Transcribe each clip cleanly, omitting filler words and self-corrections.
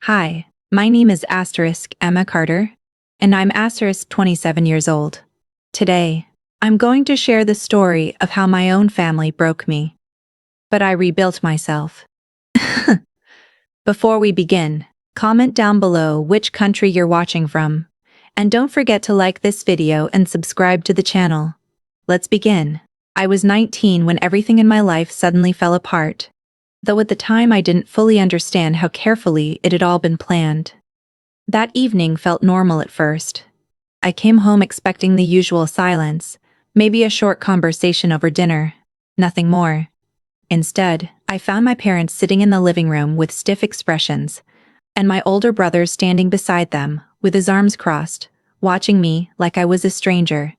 Hi, my name is Emma Carter, and I'm 27 years old. Today, I'm going to share the story of how my own family broke me, but I rebuilt myself. Before we begin, comment down below which country you're watching from, and don't forget to like this video and subscribe to the channel. Let's begin. I was 19 when everything in my life suddenly fell apart, though at the time I didn't fully understand how carefully it had all been planned. That evening felt normal at first. I came home expecting the usual silence, maybe a short conversation over dinner, nothing more. Instead, I found my parents sitting in the living room with stiff expressions, and my older brother standing beside them, with his arms crossed, watching me like I was a stranger.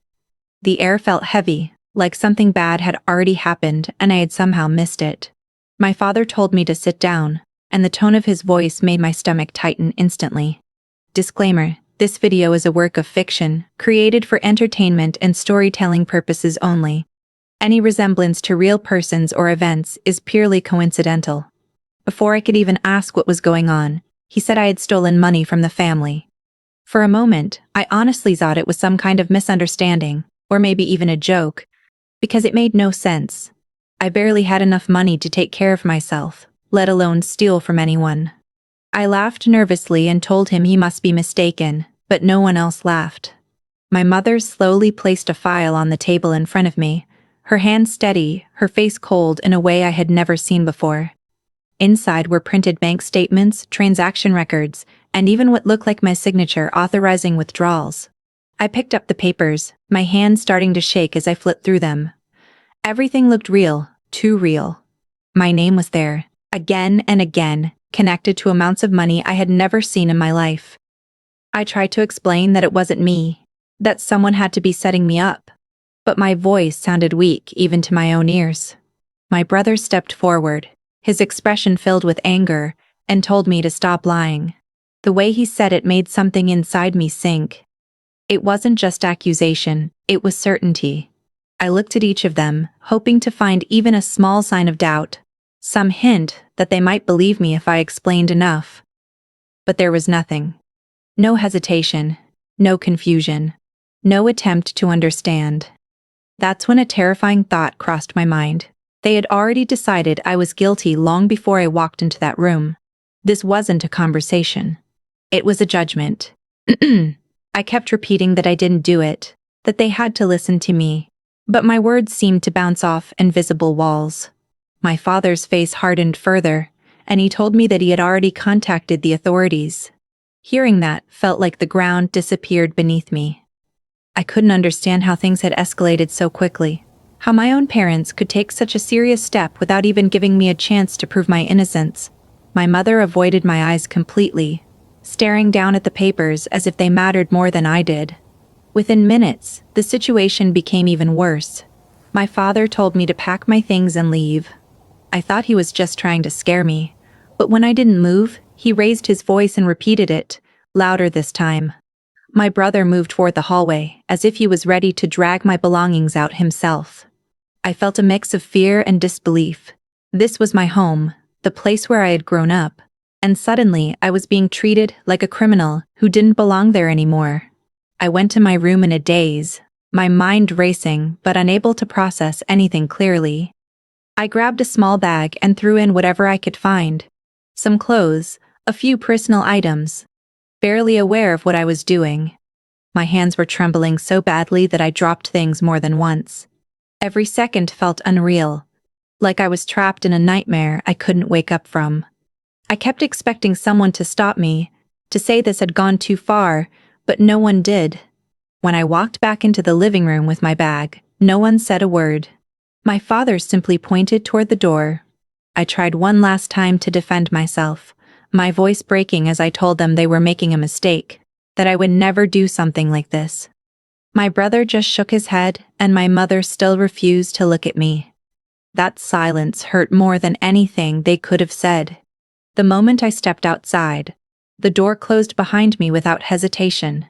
The air felt heavy, like something bad had already happened and I had somehow missed it. My father told me to sit down, and the tone of his voice made my stomach tighten instantly. Disclaimer: this video is a work of fiction, created for entertainment and storytelling purposes only. Any resemblance to real persons or events is purely coincidental. Before I could even ask what was going on, he said I had stolen money from the family. For a moment, I honestly thought it was some kind of misunderstanding, or maybe even a joke, because it made no sense. I barely had enough money to take care of myself, let alone steal from anyone. I laughed nervously and told him he must be mistaken, but no one else laughed. My mother slowly placed a file on the table in front of me, her hand steady, her face cold in a way I had never seen before. Inside were printed bank statements, transaction records, and even what looked like my signature authorizing withdrawals. I picked up the papers, my hands starting to shake as I flipped through them. Everything looked real, too real. My name was there, again and again, connected to amounts of money I had never seen in my life. I tried to explain that it wasn't me, that someone had to be setting me up, but my voice sounded weak even to my own ears. My brother stepped forward, his expression filled with anger, and told me to stop lying. The way he said it made something inside me sink. It wasn't just accusation, it was certainty. I looked at each of them, hoping to find even a small sign of doubt, some hint that they might believe me if I explained enough. But there was nothing. No hesitation, no confusion, no attempt to understand. That's when a terrifying thought crossed my mind. They had already decided I was guilty long before I walked into that room. This wasn't a conversation. It was a judgment. I kept repeating that I didn't do it, that they had to listen to me. But my words seemed to bounce off invisible walls. My father's face hardened further, and he told me that he had already contacted the authorities. Hearing that felt like the ground disappeared beneath me. I couldn't understand how things had escalated so quickly, how my own parents could take such a serious step without even giving me a chance to prove my innocence. My mother avoided my eyes completely, staring down at the papers as if they mattered more than I did. Within minutes, the situation became even worse. My father told me to pack my things and leave. I thought he was just trying to scare me, but when I didn't move, he raised his voice and repeated it, louder this time. My brother moved toward the hallway, as if he was ready to drag my belongings out himself. I felt a mix of fear and disbelief. This was my home, the place where I had grown up, and suddenly I was being treated like a criminal who didn't belong there anymore. I went to my room in a daze, my mind racing but unable to process anything clearly. I grabbed a small bag and threw in whatever I could find. Some clothes, a few personal items. Barely aware of what I was doing. My hands were trembling so badly that I dropped things more than once. Every second felt unreal, like I was trapped in a nightmare I couldn't wake up from. I kept expecting someone to stop me, to say this had gone too far, but no one did. When I walked back into the living room with my bag, no one said a word. My father simply pointed toward the door. I tried one last time to defend myself, my voice breaking as I told them they were making a mistake, that I would never do something like this. My brother just shook his head, and my mother still refused to look at me. That silence hurt more than anything they could have said. The moment I stepped outside, the door closed behind me without hesitation.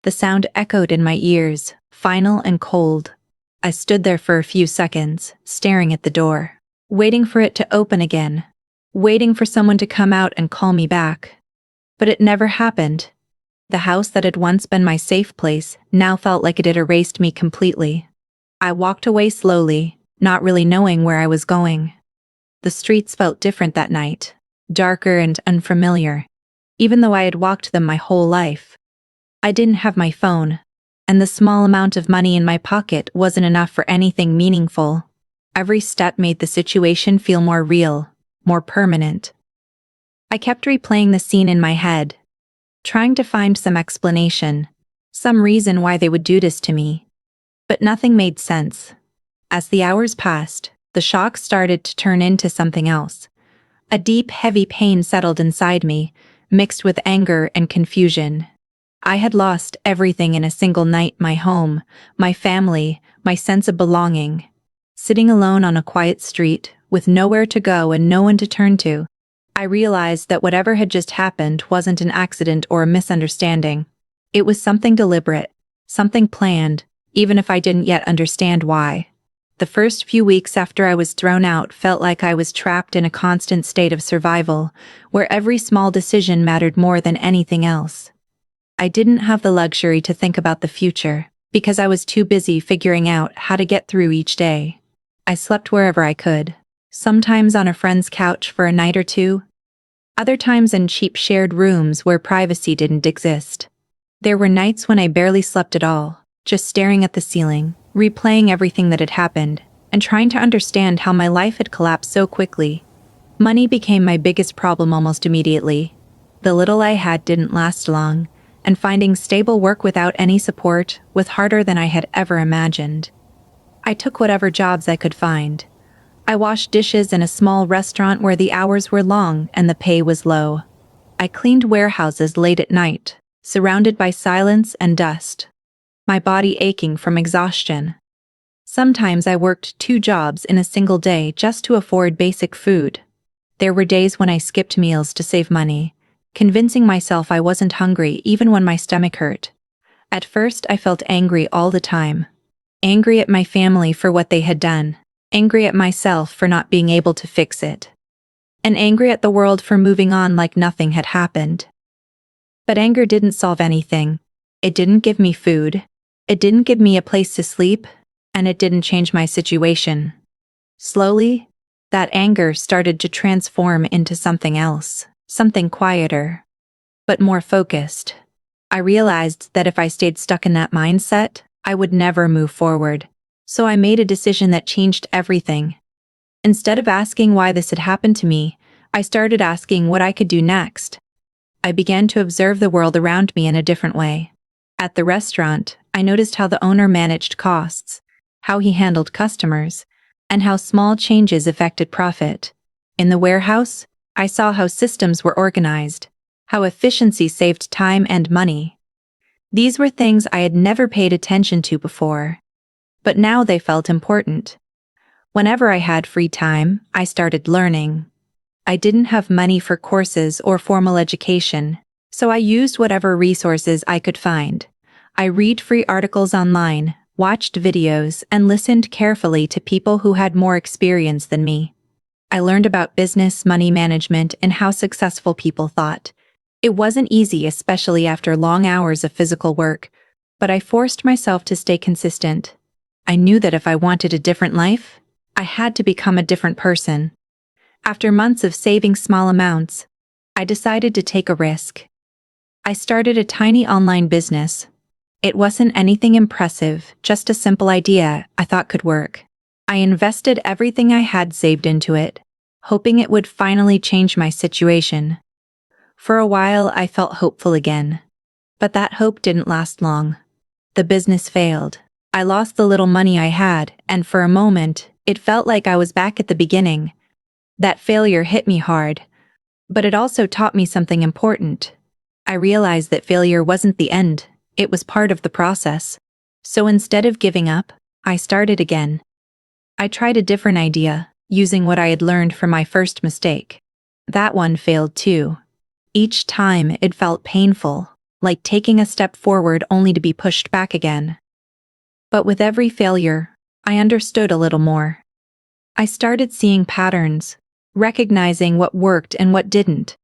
The sound echoed in my ears, final and cold. I stood there for a few seconds, staring at the door, waiting for it to open again, waiting for someone to come out and call me back. But it never happened. The house that had once been my safe place now felt like it had erased me completely. I walked away slowly, not really knowing where I was going. The streets felt different that night, darker and unfamiliar, even though I had walked them my whole life. I didn't have my phone, and the small amount of money in my pocket wasn't enough for anything meaningful. Every step made the situation feel more real, more permanent. I kept replaying the scene in my head, trying to find some explanation, some reason why they would do this to me. But nothing made sense. As the hours passed, the shock started to turn into something else. A deep, heavy pain settled inside me, mixed with anger and confusion. I had lost everything in a single night: my home, my family, my sense of belonging. Sitting alone on a quiet street, with nowhere to go and no one to turn to, I realized that whatever had just happened wasn't an accident or a misunderstanding. It was something deliberate, something planned, even if I didn't yet understand why. The first few weeks after I was thrown out felt like I was trapped in a constant state of survival, where every small decision mattered more than anything else. I didn't have the luxury to think about the future, because I was too busy figuring out how to get through each day. I slept wherever I could, sometimes on a friend's couch for a night or two, other times in cheap shared rooms where privacy didn't exist. There were nights when I barely slept at all, just staring at the ceiling, replaying everything that had happened, and trying to understand how my life had collapsed so quickly. Money became my biggest problem almost immediately. The little I had didn't last long, and finding stable work without any support was harder than I had ever imagined. I took whatever jobs I could find. I washed dishes in a small restaurant where the hours were long and the pay was low. I cleaned warehouses late at night, surrounded by silence and dust, my body aching from exhaustion. Sometimes I worked 2 jobs in a single day just to afford basic food. There were days when I skipped meals to save money, convincing myself I wasn't hungry even when my stomach hurt. At first I felt angry all the time. Angry at my family for what they had done, angry at myself for not being able to fix it, and angry at the world for moving on like nothing had happened. But anger didn't solve anything. It didn't give me food, it didn't give me a place to sleep, and it didn't change my situation. Slowly, that anger started to transform into something else, something quieter, but more focused. I realized that if I stayed stuck in that mindset, I would never move forward. So I made a decision that changed everything. Instead of asking why this had happened to me, I started asking what I could do next. I began to observe the world around me in a different way. At the restaurant, I noticed how the owner managed costs, how he handled customers, and how small changes affected profit. In the warehouse, I saw how systems were organized, how efficiency saved time and money. These were things I had never paid attention to before, but now they felt important. Whenever I had free time, I started learning. I didn't have money for courses or formal education, so I used whatever resources I could find. I read free articles online, watched videos, and listened carefully to people who had more experience than me. I learned about business, money management, and how successful people thought. It wasn't easy, especially after long hours of physical work, but I forced myself to stay consistent. I knew that if I wanted a different life, I had to become a different person. After months of saving small amounts, I decided to take a risk. I started a tiny online business. It wasn't anything impressive, just a simple idea I thought could work. I invested everything I had saved into it, hoping it would finally change my situation. For a while, I felt hopeful again. But that hope didn't last long. The business failed. I lost the little money I had, and for a moment, it felt like I was back at the beginning. That failure hit me hard, but it also taught me something important. I realized that failure wasn't the end, it was part of the process. So instead of giving up, I started again. I tried a different idea, using what I had learned from my first mistake. That one failed too. Each time it felt painful, like taking a step forward only to be pushed back again. But with every failure, I understood a little more. I started seeing patterns, recognizing what worked and what didn't.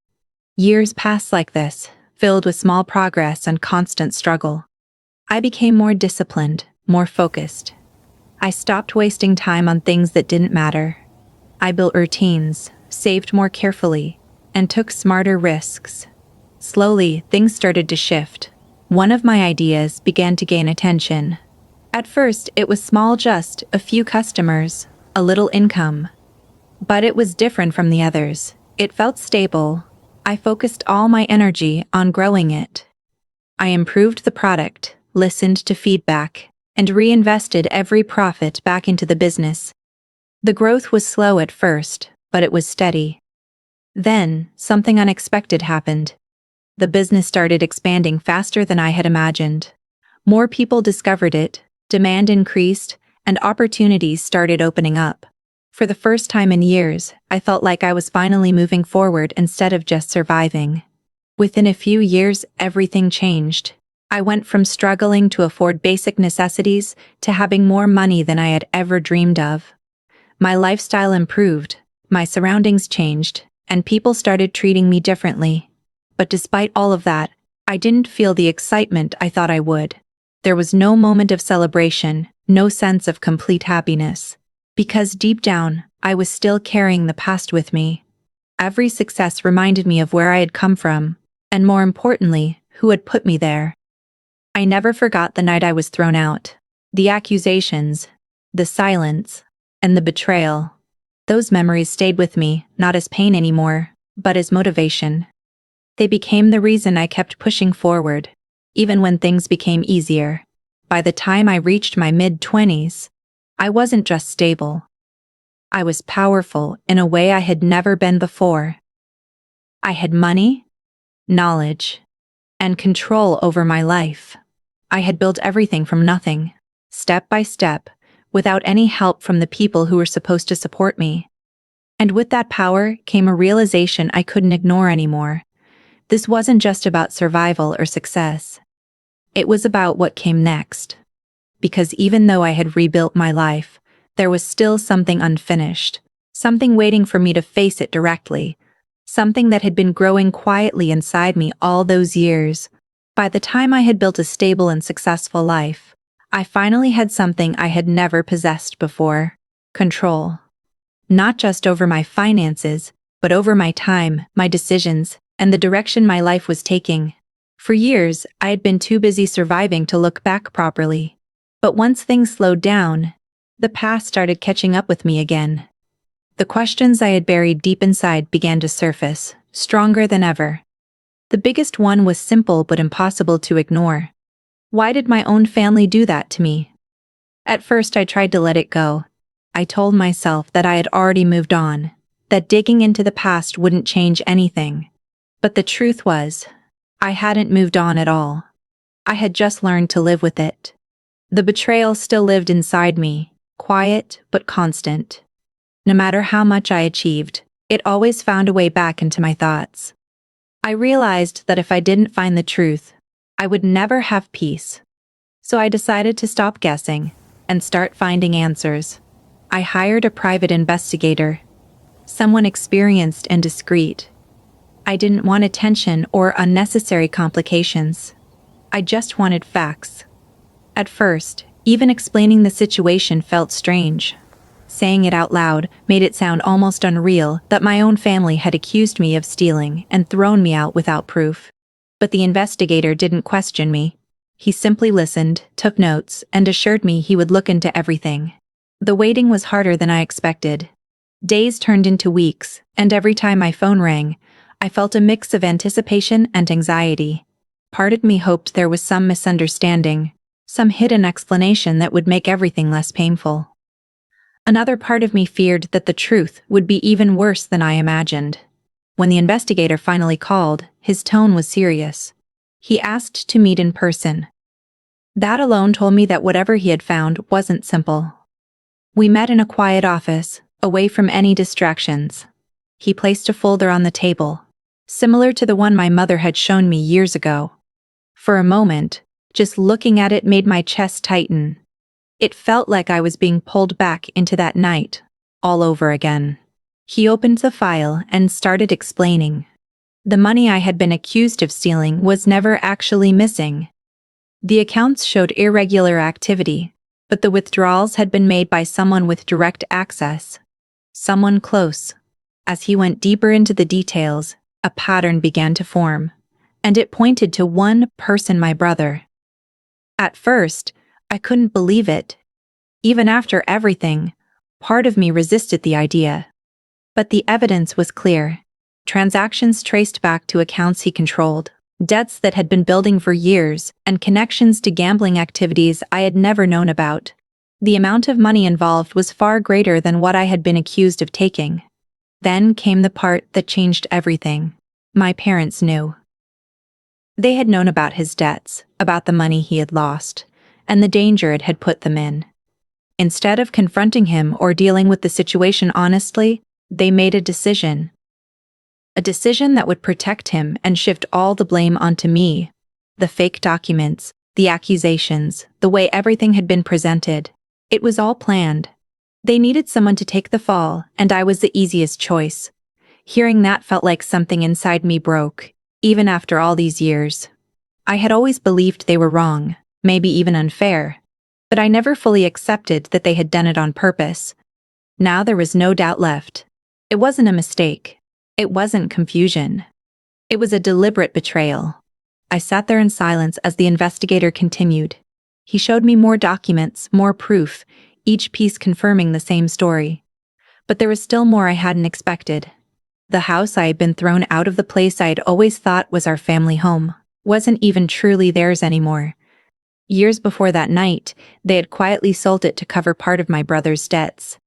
Years passed like this, filled with small progress and constant struggle. I became more disciplined, more focused. I stopped wasting time on things that didn't matter. I built routines, saved more carefully, and took smarter risks. Slowly, things started to shift. One of my ideas began to gain attention. At first, it was small, just a few customers, a little income. But it was different from the others. It felt stable. I focused all my energy on growing it. I improved the product, listened to feedback, and reinvested every profit back into the business. The growth was slow at first, but it was steady. Then, something unexpected happened. The business started expanding faster than I had imagined. More people discovered it, demand increased, and opportunities started opening up. For the first time in years, I felt like I was finally moving forward instead of just surviving. Within a few years, everything changed. I went from struggling to afford basic necessities to having more money than I had ever dreamed of. My lifestyle improved, my surroundings changed, and people started treating me differently. But despite all of that, I didn't feel the excitement I thought I would. There was no moment of celebration, no sense of complete happiness. Because deep down, I was still carrying the past with me. Every success reminded me of where I had come from, and more importantly, who had put me there. I never forgot the night I was thrown out. The accusations, the silence, and the betrayal. Those memories stayed with me, not as pain anymore, but as motivation. They became the reason I kept pushing forward, even when things became easier. By the time I reached my mid-20s, I wasn't just stable. I was powerful in a way I had never been before. I had money, knowledge, and control over my life. I had built everything from nothing, step by step, without any help from the people who were supposed to support me. And with that power came a realization I couldn't ignore anymore. This wasn't just about survival or success. It was about what came next. Because even though I had rebuilt my life, there was still something unfinished, something waiting for me to face it directly, something that had been growing quietly inside me all those years. By the time I had built a stable and successful life, I finally had something I had never possessed before: control. Not just over my finances, but over my time, my decisions, and the direction my life was taking. For years, I had been too busy surviving to look back properly. But once things slowed down, the past started catching up with me again. The questions I had buried deep inside began to surface, stronger than ever. The biggest one was simple but impossible to ignore. Why did my own family do that to me? At first I tried to let it go. I told myself that I had already moved on, that digging into the past wouldn't change anything. But the truth was, I hadn't moved on at all. I had just learned to live with it. The betrayal still lived inside me, quiet but constant. No matter how much I achieved, it always found a way back into my thoughts. I realized that if I didn't find the truth, I would never have peace. So I decided to stop guessing and start finding answers. I hired a private investigator, someone experienced and discreet. I didn't want attention or unnecessary complications. I just wanted facts. At first, even explaining the situation felt strange. Saying it out loud made it sound almost unreal that my own family had accused me of stealing and thrown me out without proof. But the investigator didn't question me. He simply listened, took notes, and assured me he would look into everything. The waiting was harder than I expected. Days turned into weeks, and every time my phone rang, I felt a mix of anticipation and anxiety. Part of me hoped there was some misunderstanding, some hidden explanation that would make everything less painful. Another part of me feared that the truth would be even worse than I imagined. When the investigator finally called, his tone was serious. He asked to meet in person. That alone told me that whatever he had found wasn't simple. We met in a quiet office, away from any distractions. He placed a folder on the table, similar to the one my mother had shown me years ago. For a moment, just looking at it made my chest tighten. It felt like I was being pulled back into that night, all over again. He opened the file and started explaining. The money I had been accused of stealing was never actually missing. The accounts showed irregular activity, but the withdrawals had been made by someone with direct access. Someone close. As he went deeper into the details, a pattern began to form, and it pointed to one person: my brother. At first, I couldn't believe it. Even after everything, part of me resisted the idea. But the evidence was clear. Transactions traced back to accounts he controlled, debts that had been building for years, and connections to gambling activities I had never known about. The amount of money involved was far greater than what I had been accused of taking. Then came the part that changed everything. My parents knew. They had known about his debts, about the money he had lost, and the danger it had put them in. Instead of confronting him or dealing with the situation honestly, they made a decision. A decision that would protect him and shift all the blame onto me. The fake documents, the accusations, the way everything had been presented. It was all planned. They needed someone to take the fall, and I was the easiest choice. Hearing that felt like something inside me broke, even after all these years. I had always believed they were wrong, maybe even unfair, but I never fully accepted that they had done it on purpose. Now there was no doubt left. It wasn't a mistake. It wasn't confusion. It was a deliberate betrayal. I sat there in silence as the investigator continued. He showed me more documents, more proof, each piece confirming the same story. But there was still more I hadn't expected. The house I had been thrown out of, the place I had always thought was our family home, wasn't even truly theirs anymore. Years before that night, they had quietly sold it to cover part of my brother's debts.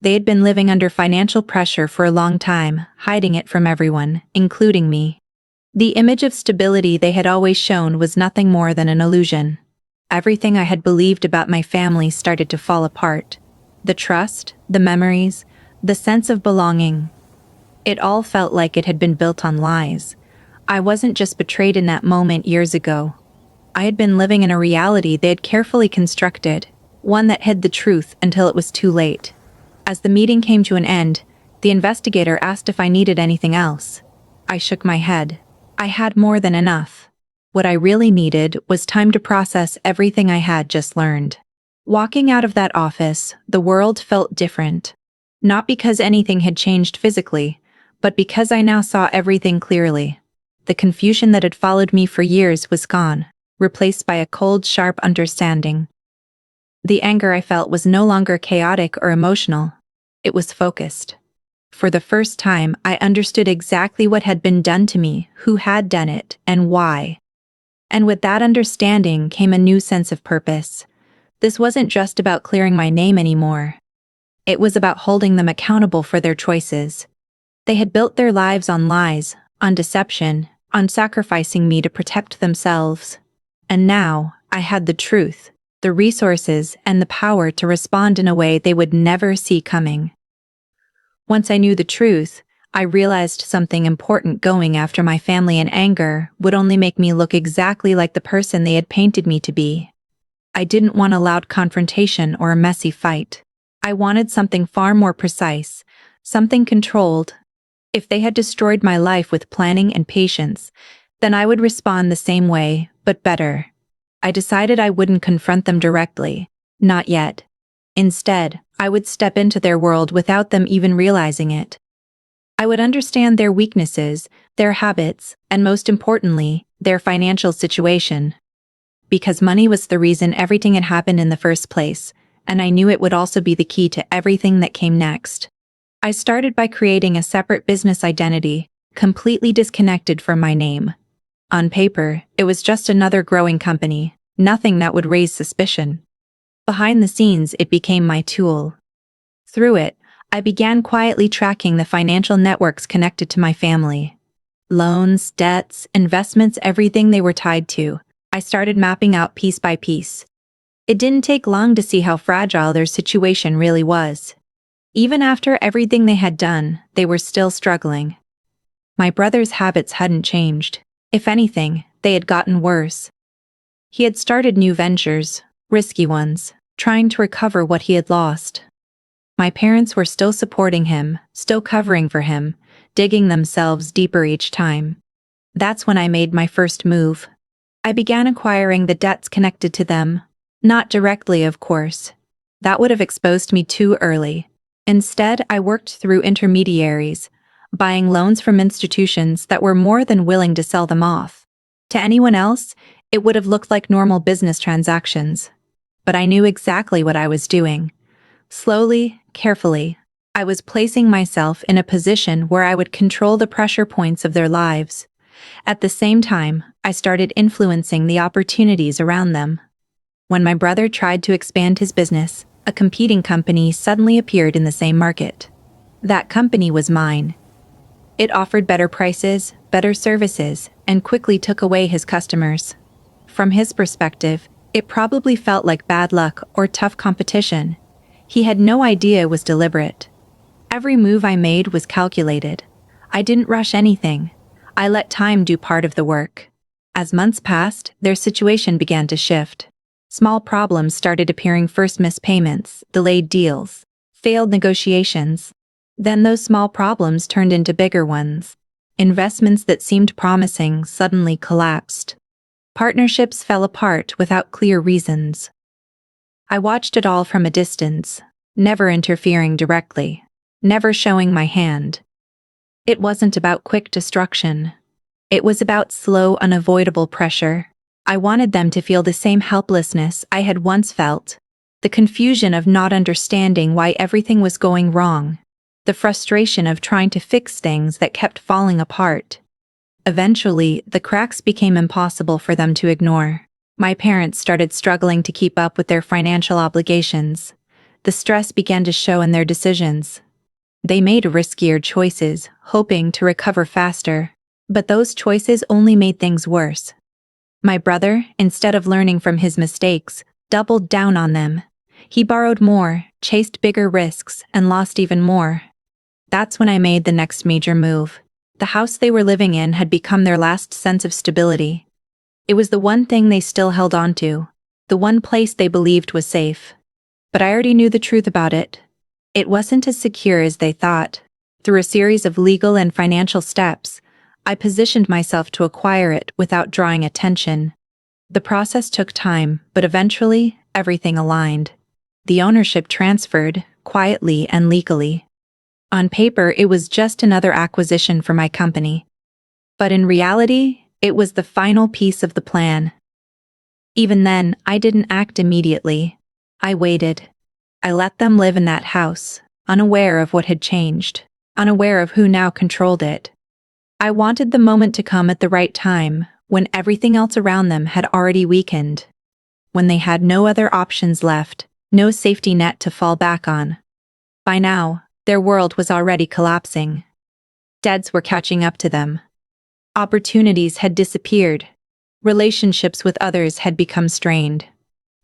They had been living under financial pressure for a long time, hiding it from everyone, including me. The image of stability they had always shown was nothing more than an illusion. Everything I had believed about my family started to fall apart. The trust, the memories, the sense of belonging. It all felt like it had been built on lies. I wasn't just betrayed in that moment years ago. I had been living in a reality they had carefully constructed, one that hid the truth until it was too late. As the meeting came to an end, the investigator asked if I needed anything else. I shook my head. I had more than enough. What I really needed was time to process everything I had just learned. Walking out of that office, the world felt different. Not because anything had changed physically, but because I now saw everything clearly. The confusion that had followed me for years was gone, replaced by a cold, sharp understanding. The anger I felt was no longer chaotic or emotional. It was focused. For the first time, I understood exactly what had been done to me, who had done it, and why. And with that understanding came a new sense of purpose. This wasn't just about clearing my name anymore. It was about holding them accountable for their choices. They had built their lives on lies, on deception, on sacrificing me to protect themselves. And now, I had the truth, the resources, and the power to respond in a way they would never see coming. Once I knew the truth, I realized something important: going after my family in anger would only make me look exactly like the person they had painted me to be. I didn't want a loud confrontation or a messy fight. I wanted something far more precise, something controlled. If they had destroyed my life with planning and patience, then I would respond the same way, but better. I decided I wouldn't confront them directly. Not yet. Instead, I would step into their world without them even realizing it. I would understand their weaknesses, their habits, and most importantly, their financial situation. Because money was the reason everything had happened in the first place, and I knew it would also be the key to everything that came next. I started by creating a separate business identity, completely disconnected from my name. On paper, it was just another growing company, nothing that would raise suspicion. Behind the scenes, it became my tool. Through it, I began quietly tracking the financial networks connected to my family. Loans, debts, investments, everything they were tied to. I started mapping out piece by piece. It didn't take long to see how fragile their situation really was. Even after everything they had done, they were still struggling. My brother's habits hadn't changed. If anything, they had gotten worse. He had started new ventures, risky ones, trying to recover what he had lost. My parents were still supporting him, still covering for him, digging themselves deeper each time. That's when I made my first move. I began acquiring the debts connected to them. Not directly, of course. That would have exposed me too early. Instead, I worked through intermediaries, buying loans from institutions that were more than willing to sell them off. To anyone else, it would have looked like normal business transactions. But I knew exactly what I was doing. Slowly, carefully, I was placing myself in a position where I would control the pressure points of their lives. At the same time, I started influencing the opportunities around them. When my brother tried to expand his business, a competing company suddenly appeared in the same market. That company was mine. It offered better prices, better services, and quickly took away his customers. From his perspective, it probably felt like bad luck or tough competition. He had no idea it was deliberate. Every move I made was calculated. I didn't rush anything. I let time do part of the work. As months passed, their situation began to shift. Small problems started appearing: first missed payments, delayed deals, failed negotiations. Then those small problems turned into bigger ones. Investments that seemed promising suddenly collapsed. Partnerships fell apart without clear reasons. I watched it all from a distance, never interfering directly, never showing my hand. It wasn't about quick destruction. It was about slow, unavoidable pressure. I wanted them to feel the same helplessness I had once felt, the confusion of not understanding why everything was going wrong, the frustration of trying to fix things that kept falling apart. Eventually, the cracks became impossible for them to ignore. My parents started struggling to keep up with their financial obligations. The stress began to show in their decisions. They made riskier choices, hoping to recover faster. But those choices only made things worse. My brother, instead of learning from his mistakes, doubled down on them. He borrowed more, chased bigger risks, and lost even more. That's when I made the next major move. The house they were living in had become their last sense of stability. It was the one thing they still held on to, the one place they believed was safe. But I already knew the truth about it. It wasn't as secure as they thought. Through a series of legal and financial steps, I positioned myself to acquire it without drawing attention. The process took time, but eventually, everything aligned. The ownership transferred, quietly and legally. On paper, it was just another acquisition for my company. But in reality, it was the final piece of the plan. Even then, I didn't act immediately. I waited. I let them live in that house, unaware of what had changed, unaware of who now controlled it. I wanted the moment to come at the right time, when everything else around them had already weakened. When they had no other options left, no safety net to fall back on. By now, their world was already collapsing. Debts were catching up to them. Opportunities had disappeared. Relationships with others had become strained.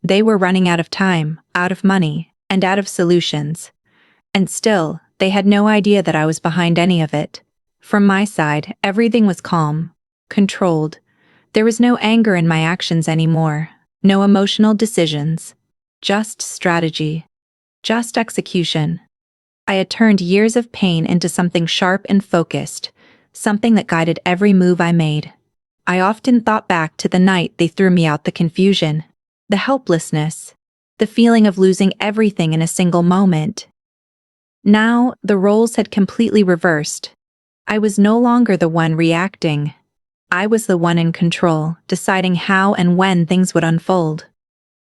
They were running out of time, out of money, and out of solutions. And still, they had no idea that I was behind any of it. From my side, everything was calm, controlled. There was no anger in my actions anymore, no emotional decisions. Just strategy. Just execution. I had turned years of pain into something sharp and focused, something that guided every move I made. I often thought back to the night they threw me out, the confusion, the helplessness, the feeling of losing everything in a single moment. Now, the roles had completely reversed. I was no longer the one reacting. I was the one in control, deciding how and when things would unfold.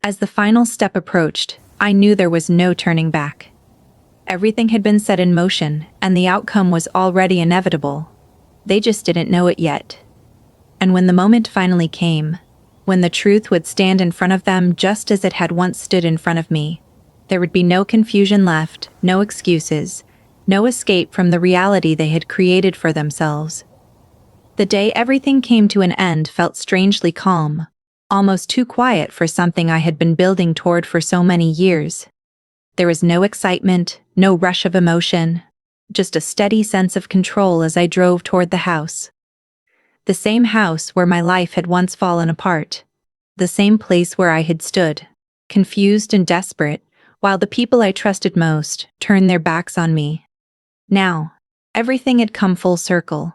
As the final step approached, I knew there was no turning back. Everything had been set in motion, and the outcome was already inevitable. They just didn't know it yet. And when the moment finally came, when the truth would stand in front of them just as it had once stood in front of me, there would be no confusion left, no excuses, no escape from the reality they had created for themselves. The day everything came to an end felt strangely calm, almost too quiet for something I had been building toward for so many years. There was no excitement, no rush of emotion, just a steady sense of control as I drove toward the house. The same house where my life had once fallen apart. The same place where I had stood, confused and desperate, while the people I trusted most turned their backs on me. Now, Everything had come full circle.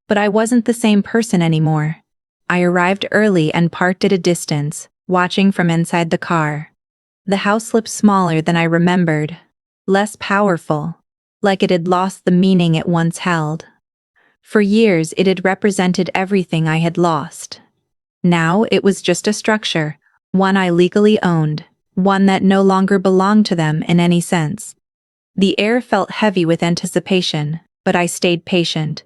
But I wasn't the same person anymore. I arrived early and parked at a distance, watching from inside the car. The house looked smaller than I remembered, less powerful, like it had lost the meaning it once held. For years it had represented everything I had lost. Now it was just a structure, one I legally owned, one that no longer belonged to them in any sense. The air felt heavy with anticipation, but I stayed patient.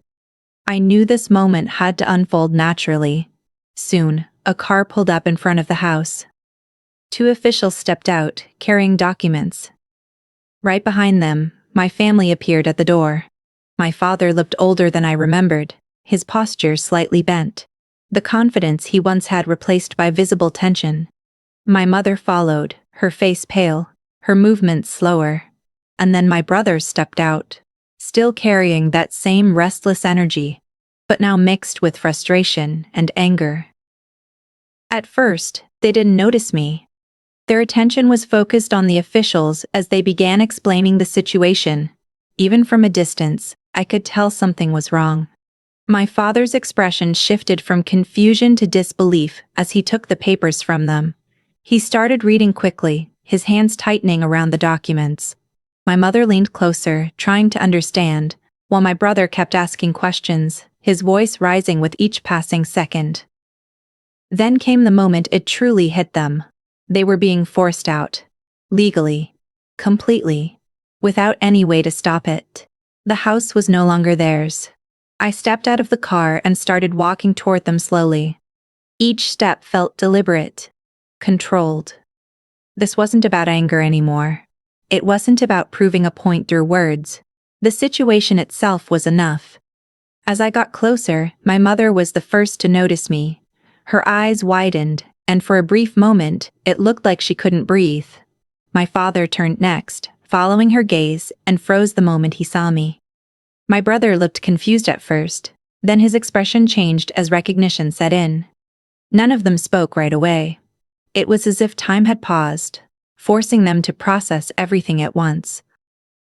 I knew this moment had to unfold naturally. Soon, a car pulled up in front of the house. Two officials stepped out, carrying documents. Right behind them, my family appeared at the door. My father looked older than I remembered, his posture slightly bent. The confidence he once had replaced by visible tension. My mother followed, her face pale, her movements slower. And then my brothers stepped out, still carrying that same restless energy, but now mixed with frustration and anger. At first, they didn't notice me. Their attention was focused on the officials as they began explaining the situation. Even from a distance, I could tell something was wrong. My father's expression shifted from confusion to disbelief as he took the papers from them. He started reading quickly, his hands tightening around the documents. My mother leaned closer, trying to understand, while my brother kept asking questions, his voice rising with each passing second. Then came the moment it truly hit them. They were being forced out. Legally. Completely. Without any way to stop it. The house was no longer theirs. I stepped out of the car and started walking toward them slowly. Each step felt deliberate. Controlled. This wasn't about anger anymore. It wasn't about proving a point through words. The situation itself was enough. As I got closer, my mother was the first to notice me. Her eyes widened, and for a brief moment, it looked like she couldn't breathe. My father turned next, following her gaze, and froze the moment he saw me. My brother looked confused at first, then his expression changed as recognition set in. None of them spoke right away. It was as if time had paused, forcing them to process everything at once.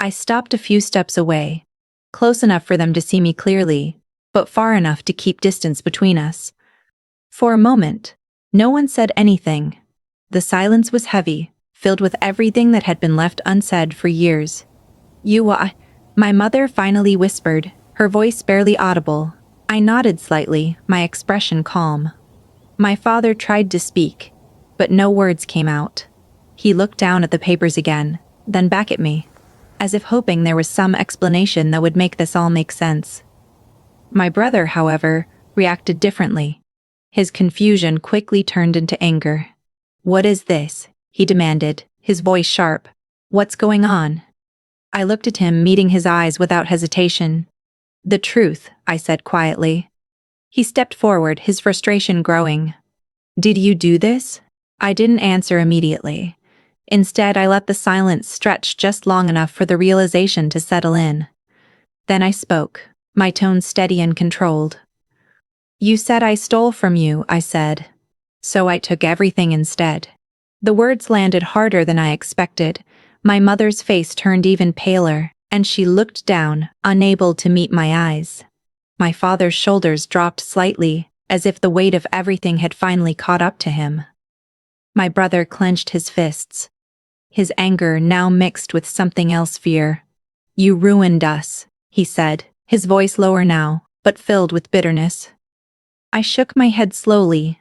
I stopped a few steps away, close enough for them to see me clearly, but far enough to keep distance between us. For a moment, no one said anything. The silence was heavy, filled with everything that had been left unsaid for years. My mother finally whispered, her voice barely audible. I nodded slightly, my expression calm. My father tried to speak, but no words came out. He looked down at the papers again, then back at me, as if hoping there was some explanation that would make this all make sense. My brother, however, reacted differently. His confusion quickly turned into anger. "What is this?" he demanded, his voice sharp. "What's going on?" I looked at him, meeting his eyes without hesitation. "The truth," I said quietly. He stepped forward, his frustration growing. "Did you do this?" I didn't answer immediately. Instead, I let the silence stretch just long enough for the realization to settle in. Then I spoke, my tone steady and controlled. "You said I stole from you," I said. "So I took everything instead." The words landed harder than I expected. My mother's face turned even paler, and she looked down, unable to meet my eyes. My father's shoulders dropped slightly, as if the weight of everything had finally caught up to him. My brother clenched his fists. His anger now mixed with something else, fear. "You ruined us," he said, his voice lower now, but filled with bitterness. I shook my head slowly.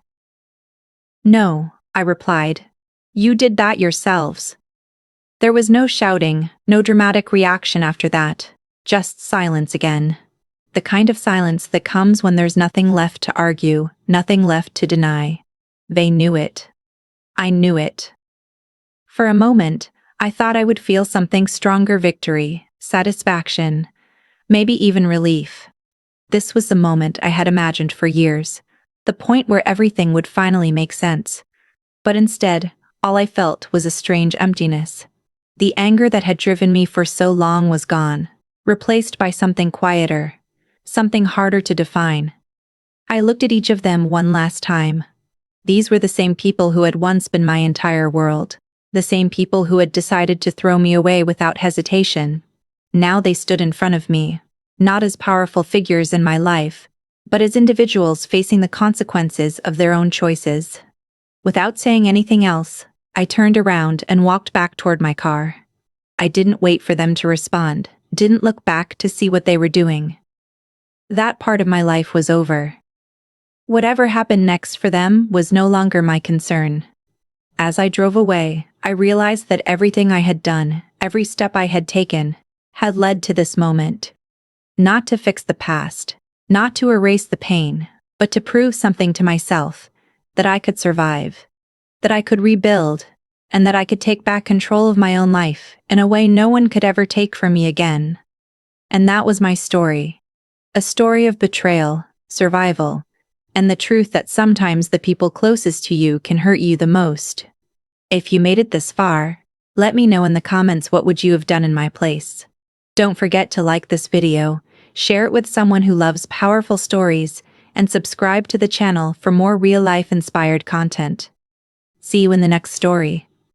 "No," I replied. "You did that yourselves." There was no shouting, no dramatic reaction after that, just silence again. The kind of silence that comes when there's nothing left to argue, nothing left to deny. They knew it. I knew it. For a moment, I thought I would feel something stronger: victory, satisfaction, maybe even relief. This was the moment I had imagined for years, the point where everything would finally make sense. But instead, all I felt was a strange emptiness. The anger that had driven me for so long was gone, replaced by something quieter, something harder to define. I looked at each of them one last time. These were the same people who had once been my entire world, the same people who had decided to throw me away without hesitation. Now they stood in front of me, not as powerful figures in my life, but as individuals facing the consequences of their own choices. Without saying anything else, I turned around and walked back toward my car. I didn't wait for them to respond, didn't look back to see what they were doing. That part of my life was over. Whatever happened next for them was no longer my concern. As I drove away, I realized that everything I had done, every step I had taken, had led to this moment. Not to fix the past, not to erase the pain, but to prove something to myself, that I could survive, that I could rebuild, and that I could take back control of my own life in a way no one could ever take from me again. And that was my story. A story of betrayal, survival, and the truth that sometimes the people closest to you can hurt you the most. If you made it this far, let me know in the comments what would you have done in my place. Don't forget to like this video, share it with someone who loves powerful stories, and subscribe to the channel for more real-life inspired content. See you in the next story.